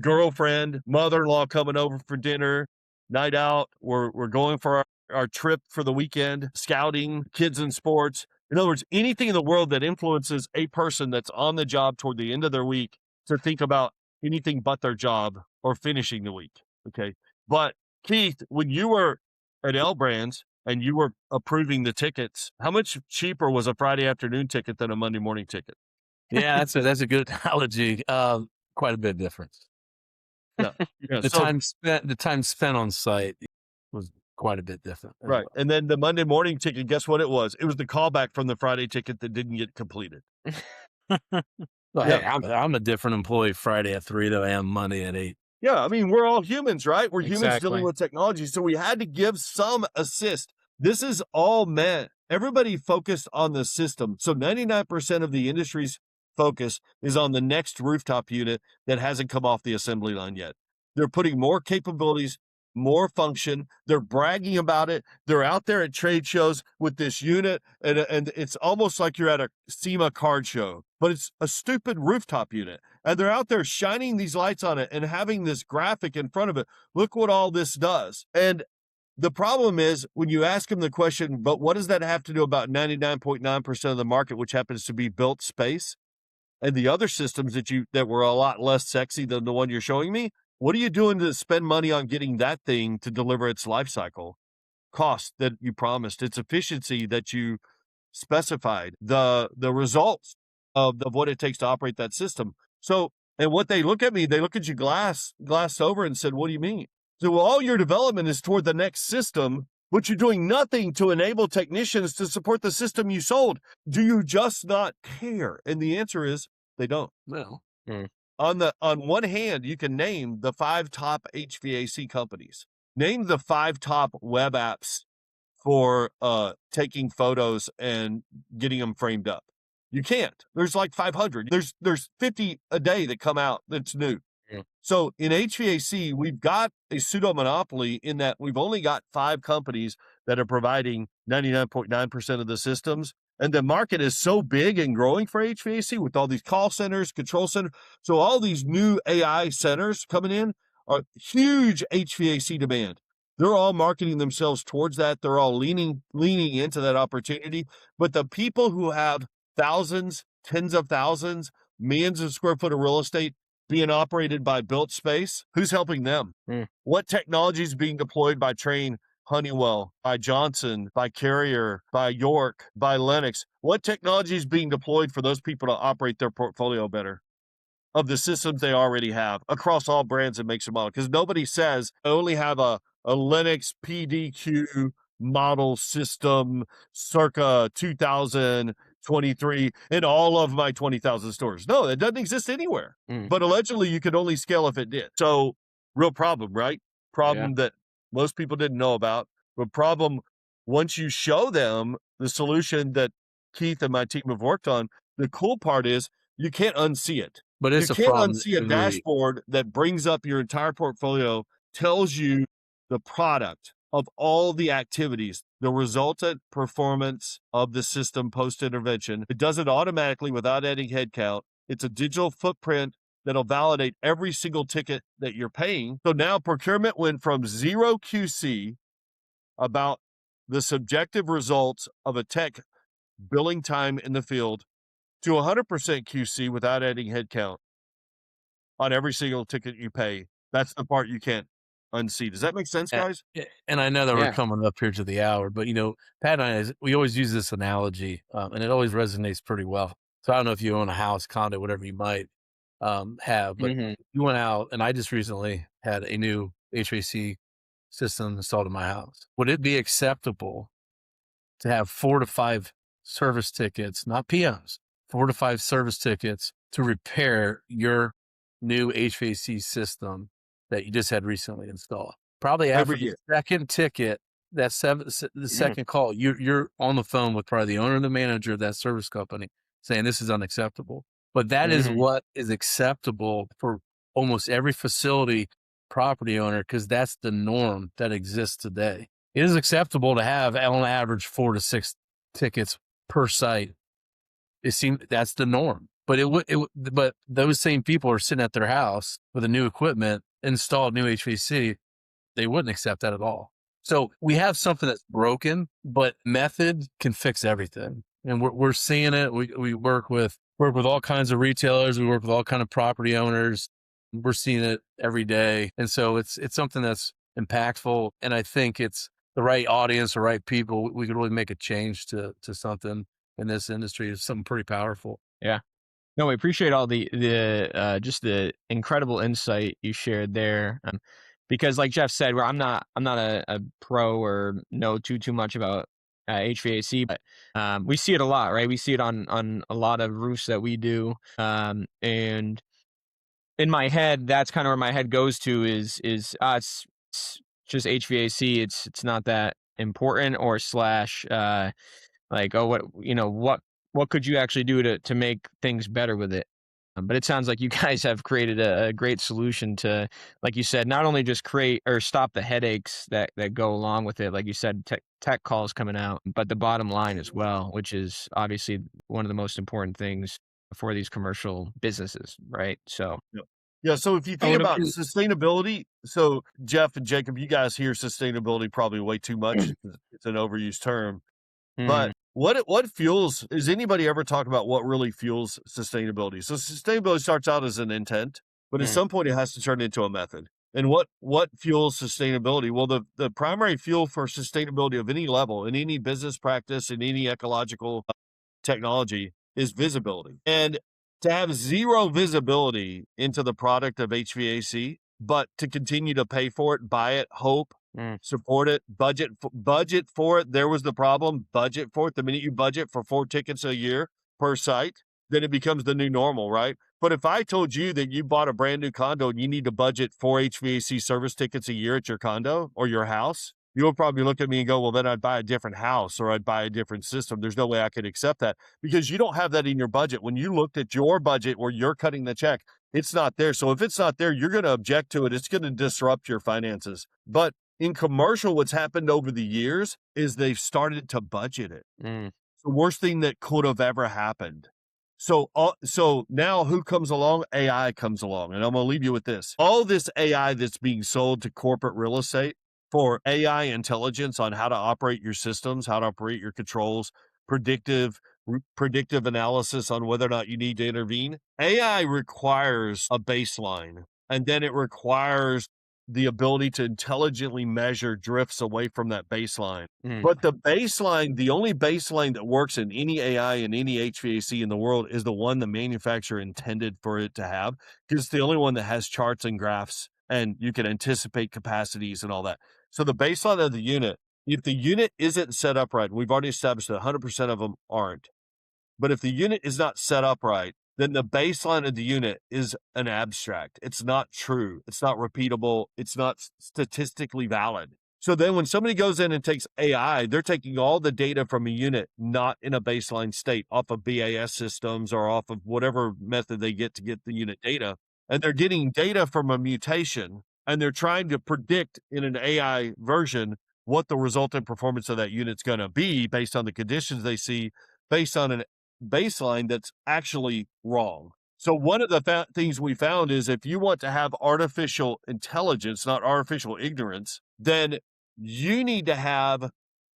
Girlfriend, mother-in-law coming over for dinner, night out, we're going for our trip for the weekend, scouting, kids in sports. In other words, anything in the world that influences a person that's on the job toward the end of their week to think about anything but their job or finishing the week. Okay. But Keith, when you were at L Brands and you were approving the tickets, how much cheaper was a Friday afternoon ticket than a Monday morning ticket? Yeah, that's a good analogy. Quite a bit difference. Yeah. Yeah. The time spent on site was quite a bit different. Right. Well. And then the Monday morning ticket, guess what it was? It was the callback from the Friday ticket that didn't get completed. Well, Yeah. hey, I'm a different employee Friday at 3 than I am Monday at 8. Yeah. I mean, we're all humans, right? We're humans Exactly. dealing with technology. So we had to give some assist. This is all meant. Everybody focused on the system. So 99% of the industry's focus is on the next rooftop unit that hasn't come off the assembly line yet. They're putting more capabilities, more function. They're bragging about it. They're out there at trade shows with this unit, and it's almost like you're at a SEMA card show, but it's a stupid rooftop unit. And they're out there shining these lights on it and having this graphic in front of it. Look what all this does. And the problem is when you ask them the question, but what does that have to do about 99.9% of the market, which happens to be built space? and the other systems that were a lot less sexy than the one you're showing me, what are you doing to spend money on getting that thing to deliver its life cycle cost that you promised, its efficiency that you specified, the results of what it takes to operate that system? So, and what they look at me, they look at you glass over and said, what do you mean? So, well, all your development is toward the next system, but you're doing nothing to enable technicians to support the system you sold. Do you just not care? And the answer is they don't. No. On one hand, you can name the 5 top HVAC companies. Name the 5 top web apps for taking photos and getting them framed up. You can't. There's like 500. There's 50 a day that come out that's new. Yeah. So in HVAC, we've got a pseudo monopoly in that we've only got 5 companies that are providing 99.9% of the systems. And the market is so big and growing for HVAC with all these call centers, control centers. So all these new AI centers coming in are huge HVAC demand. They're all marketing themselves towards that. They're all leaning into that opportunity. But the people who have thousands, tens of thousands, millions of square foot of real estate being operated by built space, who's helping them? What technology is being deployed by Trane, Honeywell, by Johnson, by Carrier, by York, by Lennox? What technology is being deployed for those people to operate their portfolio better of the systems they already have across all brands and makes and models? Because nobody says, I only have a Lennox PDQ model system circa 2023 in all of my 20,000 stores. No, it doesn't exist anywhere. But allegedly, you could only scale if it did. So, real problem, right? Problem that most people didn't know about. But problem, once you show them the solution that Keith and my team have worked on, the cool part is you can't unsee it. But it's You a can't problem. unsee a dashboard that brings up your entire portfolio, tells you the product of all the activities, the resultant performance of the system post-intervention. It does it automatically without adding headcount. It's a digital footprint that'll validate every single ticket that you're paying. So now procurement went from 0 QC about the subjective results of a tech billing time in the field to 100% QC without adding headcount on every single ticket you pay. That's the part you can't unsee. Does that make sense, guys? And I know that we're coming up here to the hour, but Pat and I, we always use this analogy, and it always resonates pretty well. So I don't know if you own a house, condo, whatever you might have, but you went out, and I just recently had a new HVAC system installed in my house. Would it be acceptable to have 4 to 5 service tickets, not PMs, 4 to 5 service tickets to repair your new HVAC system that you just had recently installed? Probably after the second ticket, the second call, you're on the phone with probably the owner and the manager of that service company saying this is unacceptable. But that is what is acceptable for almost every facility property owner, because that's the norm that exists today. It is acceptable to have on average 4 to 6 tickets per site. It seems that's the norm. But but those same people are sitting at their house with a new equipment, installed new HVAC. They wouldn't accept that at all. So we have something that's broken, but method can fix everything. And we're seeing it. We work with all kinds of retailers. We work with all kinds of property owners. We're seeing it every day. And so it's something that's impactful. And I think it's the right audience, the right people. We could really make a change to something in this industry. It's something pretty powerful. Yeah. No, we appreciate all the just the incredible insight you shared there. Because like Jeff said, I'm not a pro or know too much about HVAC, but we see it a lot, right? We see it on a lot of roofs that we do. And in my head, that's kind of where my head goes to is it's just HVAC. It's not that important, or slash like, oh, what could you actually do to make things better with it? But it sounds like you guys have created a great solution to, like you said, not only just create or stop the headaches that go along with it, like you said, tech calls coming out, but the bottom line as well, which is obviously one of the most important things for these commercial businesses, right? So yeah. So if you think about sustainability, so Jeff and Jacob, you guys hear sustainability probably way too much. It's an overused term. But What fuels, is anybody ever talk about what really fuels sustainability? So sustainability starts out as an intent, but at some point it has to turn into a method. And what fuels sustainability? Well, the primary fuel for sustainability of any level, in any business practice, in any ecological technology, is visibility. And to have zero visibility into the product of HVAC, but to continue to pay for it, buy it, hope, support it, budget for it. There was the problem. Budget for it. The minute you budget for 4 tickets a year per site, then it becomes the new normal, right? But if I told you that you bought a brand new condo and you need to budget 4 HVAC service tickets a year at your condo or your house, you would probably look at me and go, well, then I'd buy a different house or I'd buy a different system. There's no way I could accept that because you don't have that in your budget. When you looked at your budget where you're cutting the check, it's not there. So if it's not there, you're going to object to it. It's going to disrupt your finances. But in commercial, what's happened over the years is they've started to budget it. It's the worst thing that could have ever happened. So now who comes along? AI comes along. And I'm going to leave you with this. All this AI that's being sold to corporate real estate for AI intelligence on how to operate your systems, how to operate your controls, predictive analysis on whether or not you need to intervene. AI requires a baseline, and then it requires the ability to intelligently measure drifts away from that baseline. But the only baseline that works in any AI and any HVAC in the world is the one the manufacturer intended for it to have, because it's the only one that has charts and graphs, and you can anticipate capacities and all that. So the baseline of the unit, if the unit isn't set up right, we've already established that 100% of them aren't. But if the unit is not set up right, then the baseline of the unit is an abstract. It's not true. It's not repeatable. It's not statistically valid. So then when somebody goes in and takes AI, they're taking all the data from a unit not in a baseline state off of BAS systems or off of whatever method they get to get the unit data. And they're getting data from a mutation, and they're trying to predict in an AI version what the resultant performance of that unit's going to be based on the conditions they see, based on an baseline that's actually wrong. So one of the things we found is if you want to have artificial intelligence, not artificial ignorance, then you need to have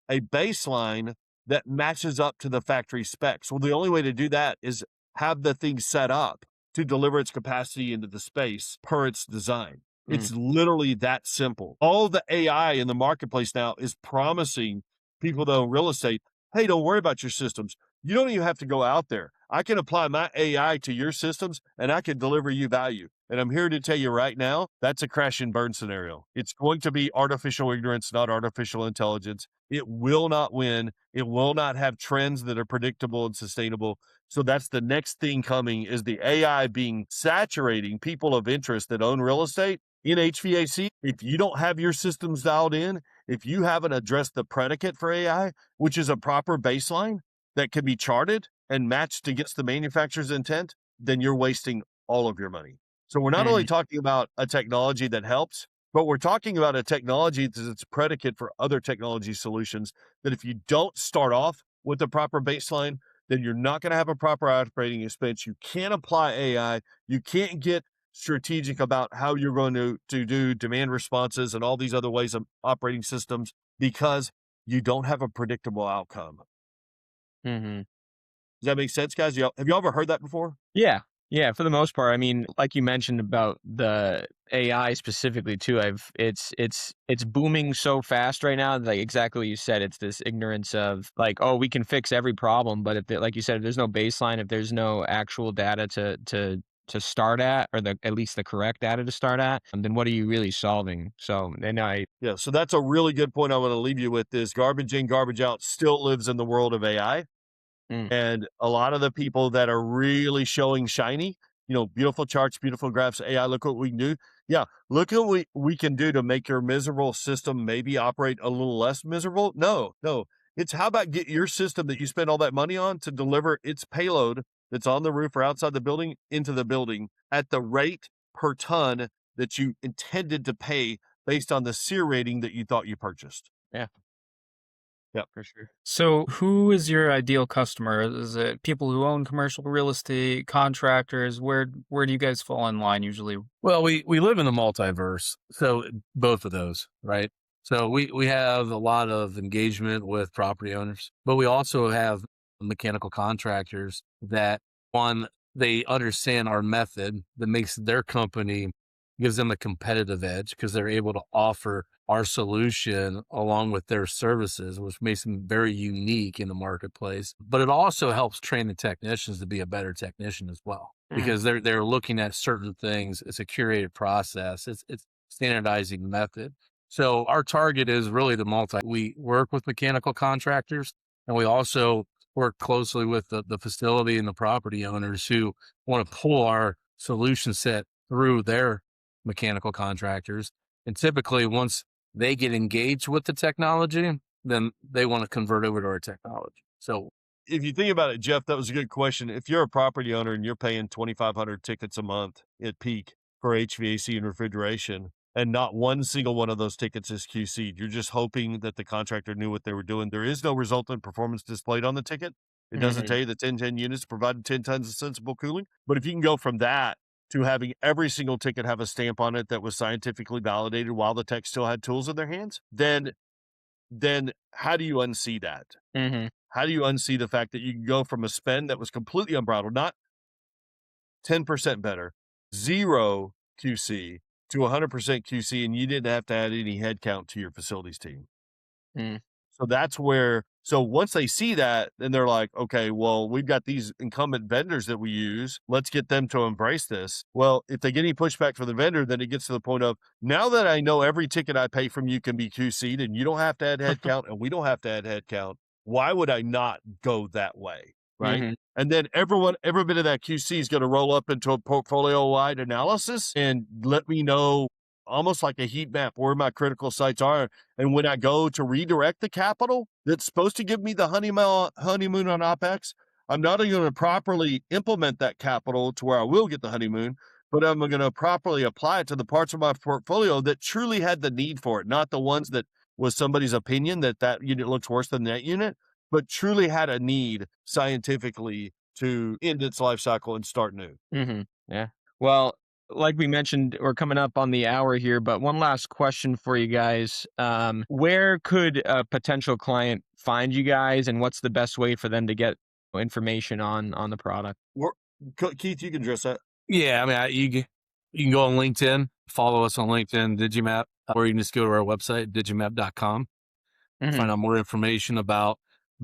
a baseline that matches up to the factory specs. Well, the only way to do that is have the thing set up to deliver its capacity into the space per its design. It's literally that simple. All the AI in the marketplace now is promising people that own real estate, hey, don't worry about your systems. You don't even have to go out there. I can apply my AI to your systems and I can deliver you value. And I'm here to tell you right now, that's a crash and burn scenario. It's going to be artificial ignorance, not artificial intelligence. It will not win. It will not have trends that are predictable and sustainable. So that's the next thing coming, is the AI being saturating people of interest that own real estate in HVAC. If you don't have your systems dialed in, if you haven't addressed the predicate for AI, which is a proper baseline that can be charted and matched against the manufacturer's intent, then you're wasting all of your money. So we're not only talking about a technology that helps, but we're talking about a technology that's predicate for other technology solutions, that if you don't start off with the proper baseline, then you're not going to have a proper operating expense. You can't apply AI. You can't get strategic about how you're going to do demand responses and all these other ways of operating systems, because you don't have a predictable outcome. Does that make sense, guys? Have you ever heard that before? Yeah. Yeah, for the most part. I mean, like you mentioned about the AI specifically too, it's booming so fast right now. Like exactly what you said, it's this ignorance of like, oh, we can fix every problem, but like you said, if there's no baseline, if there's no actual data to start at, or at least the correct data to start at, then what are you really solving? So so that's a really good point I want to leave you with. Is garbage in, garbage out still lives in the world of AI. And a lot of the people that are really showing shiny, beautiful charts, beautiful graphs, AI, look what we can do. Yeah, look at what we can do to make your miserable system maybe operate a little less miserable. No. It's how about get your system that you spend all that money on to deliver its payload that's on the roof or outside the building into the building at the rate per ton that you intended to pay based on the SEER rating that you thought you purchased. Yeah. Yeah, for sure. So who is your ideal customer? Is it people who own commercial real estate, contractors? Where do you guys fall in line usually? Well, we live in the multiverse, so both of those, right? So we have a lot of engagement with property owners, but we also have mechanical contractors that, one, they understand our method that makes their company, gives them a competitive edge because they're able to offer our solution along with their services, which makes them very unique in the marketplace. But it also helps train the technicians to be a better technician as well, because they're looking at certain things. It's a curated process. It's standardizing method. So our target is really we work with mechanical contractors, and we also work closely with the facility and the property owners who want to pull our solution set through their mechanical contractors. And typically once they get engaged with the technology, then they want to convert over to our technology. So if you think about it, Jeff, that was a good question. If you're a property owner and you're paying 2,500 tickets a month at peak for HVAC and refrigeration, and not one single one of those tickets is QC'd, you're just hoping that the contractor knew what they were doing. There is no resultant performance displayed on the ticket. It doesn't tell you that 1010 units provided 10 tons of sensible cooling. But if you can go from that to having every single ticket have a stamp on it that was scientifically validated while the tech still had tools in their hands, then how do you unsee that? How do you unsee the fact that you can go from a spend that was completely unbridled, not 10% better, zero QC, to 100% QC, and you didn't have to add any headcount to your facilities team? So that's where, so once they see that, then they're like, okay, well, we've got these incumbent vendors that we use. Let's get them to embrace this. Well, if they get any pushback from the vendor, then it gets to the point of, now that I know every ticket I pay from you can be QC'd and you don't have to add headcount and we don't have to add headcount, why would I not go that way? Right. And then every bit of that QC is going to roll up into a portfolio-wide analysis and let me know, almost like a heat map, where my critical sites are. And when I go to redirect the capital that's supposed to give me the honeymoon on OpEx, I'm not only going to properly implement that capital to where I will get the honeymoon, but I'm going to properly apply it to the parts of my portfolio that truly had the need for it, not the ones that was somebody's opinion that unit looks worse than that unit, but truly had a need scientifically to end its life cycle and start new. Yeah. Well, like we mentioned, we're coming up on the hour here, but one last question for you guys. Where could a potential client find you guys, and what's the best way for them to get information on the product? Keith, you can address that. Yeah, I mean, you can go on LinkedIn, follow us on LinkedIn, DigiMEP, or you can just go to our website, digimep.com, find out more information about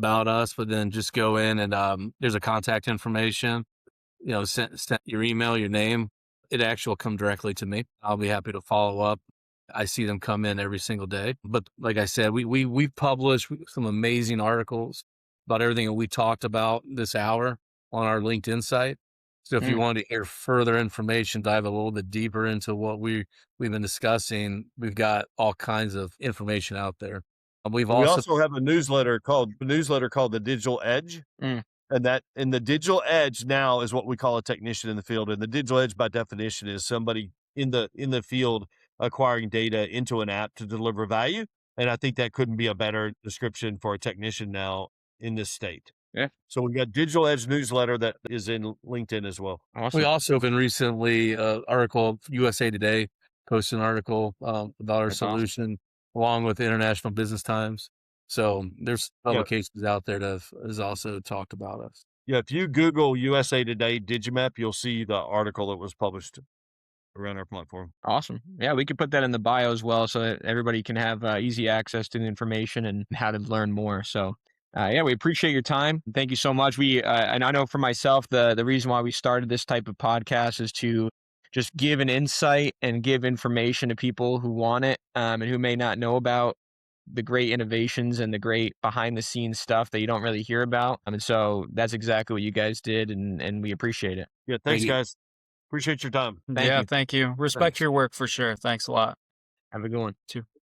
us, but then just go in and there's a contact information, send your email, your name. It actually will come directly to me. I'll be happy to follow up. I see them come in every single day. But like I said, we've published some amazing articles about everything that we talked about this hour on our LinkedIn site. So if you want to hear further information, dive a little bit deeper into what we've been discussing, we've got all kinds of information out there. We also have a newsletter called the Digital Edge. And the digital edge now is what we call a technician in the field. And the digital edge, by definition, is somebody in the field acquiring data into an app to deliver value. And I think that couldn't be a better description for a technician now in this state. Yeah. So we've got digital edge newsletter that is in LinkedIn as well. Awesome. We also have been recently, article, USA Today posted an article about our solution, along with International Business Times. So there's publications out there that has also talked about us. Yeah, if you Google USA Today DigiMEP, you'll see the article that was published around our platform. Awesome. Yeah, we could put that in the bio as well so that everybody can have easy access to the information and how to learn more. So yeah, we appreciate your time. Thank you so much. And I know for myself, the reason why we started this type of podcast is to just give an insight and give information to people who want it and who may not know about the great innovations and the great behind the scenes stuff that you don't really hear about. And so that's exactly what you guys did. And we appreciate it. Yeah. Thanks, guys. Appreciate your time. Thank you. Respect your work for sure. Thanks a lot. Have a good one. Too.